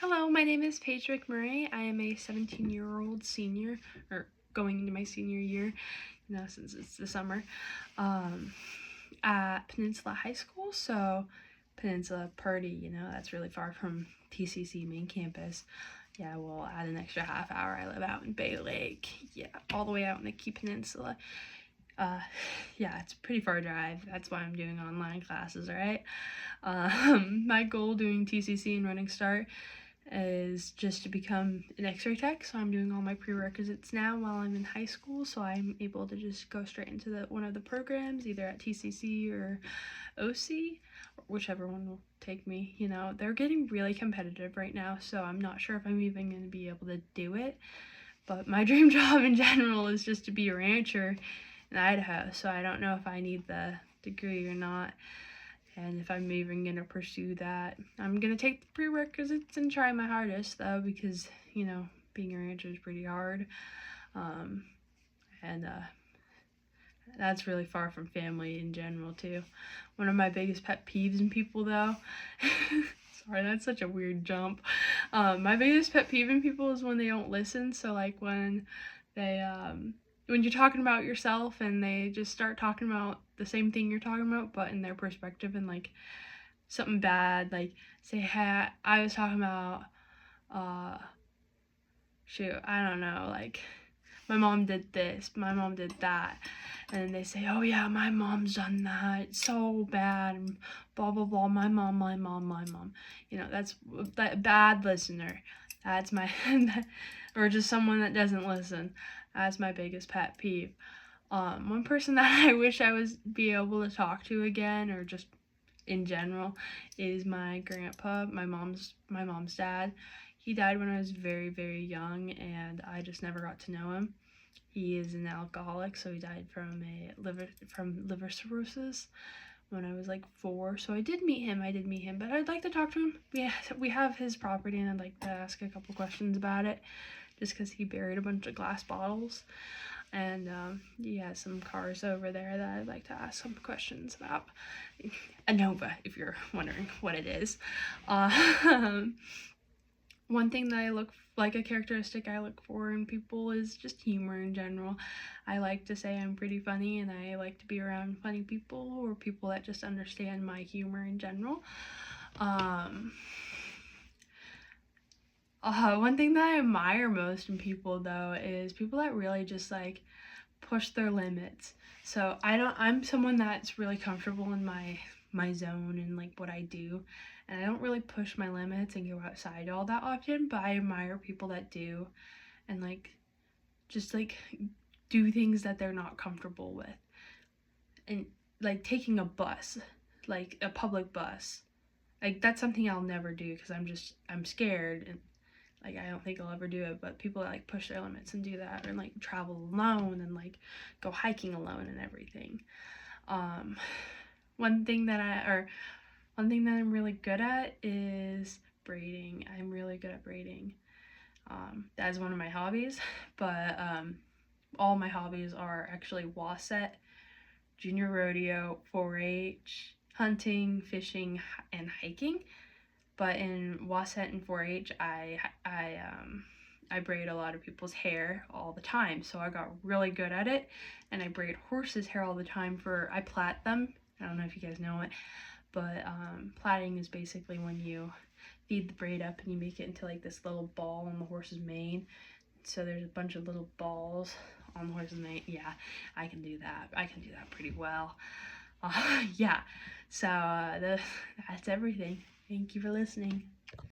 Hello, my name is Paige McMurray. I am a 17-year-old senior, or going into my senior year, since it's the summer, at Peninsula High School. So, Peninsula Purdy, that's really far from TCC main campus. Yeah, we'll add an extra half hour. I live out in Bay Lake. Yeah, all the way out in the Key Peninsula. Yeah, it's a pretty far drive. That's why I'm doing online classes, right? My goal doing TCC and Running Start is just to become an x-ray tech, so I'm doing all my prerequisites now while I'm in high school, so I'm able to just go straight into one of the programs, either at TCC or OC, whichever one will take me. They're getting really competitive right now, so I'm not sure if I'm even going to be able to do it, but my dream job in general is just to be a rancher in Idaho, so I don't know if I need the degree or not. And if I'm even going to pursue that, I'm going to take the prerequisites and try my hardest, though, because, being a rancher is pretty hard. And that's really far from family in general, too. One of my biggest pet peeves in people, though, sorry, that's such a weird jump. My biggest pet peeve in people is when they don't listen. So, like, when they, when you're talking about yourself and they just start talking about the same thing you're talking about, but in their perspective, and like something bad, like say, hey, I was talking about, I don't know, like my mom did this, my mom did that, and then they say, oh yeah, my mom's done that, it's so bad, and blah blah blah, my mom, that's that bad listener. That's my, or just someone that doesn't listen. That's my biggest pet peeve. One person that I wish I was be able to talk to again, or just in general, is my grandpa, my mom's dad. He died when I was very, very young, and I just never got to know him. He is an alcoholic, so he died from liver cirrhosis when I was like 4. So I did meet him, but I'd like to talk to him. We have his property, and I'd like to ask a couple questions about it, just because he buried a bunch of glass bottles. And he has some cars over there that I'd like to ask some questions about. A Nova, if you're wondering what it is. One thing that a characteristic I look for in people is just humor in general. I like to say I'm pretty funny, and I like to be around funny people, or people that just understand my humor in general. One thing that I admire most in people, though, is people that really just like push their limits. So I'm someone that's really comfortable in my zone and like what I do, and I don't really push my limits and go outside all that often, but I admire people that do, and like just like do things that they're not comfortable with. And like taking a bus, like a public bus, like that's something I'll never do because I'm scared, and like I don't think I'll ever do it. But people that like push their limits and do that, or like travel alone and like go hiking alone and everything. One thing that I'm really good at is braiding. I'm really good at braiding. That is one of my hobbies, but all my hobbies are actually Wasset, junior rodeo, 4-H, hunting, fishing, and hiking. But in Wasset and 4-H, I braid a lot of people's hair all the time, so I got really good at it. And I braid horses' hair all the time. I plait them. I don't know if you guys know it, but plaiting is basically when you feed the braid up and you make it into like this little ball on the horse's mane. So there's a bunch of little balls on the horse's mane. Yeah, I can do that. I can do that pretty well. Yeah, so that's everything. Thank you for listening.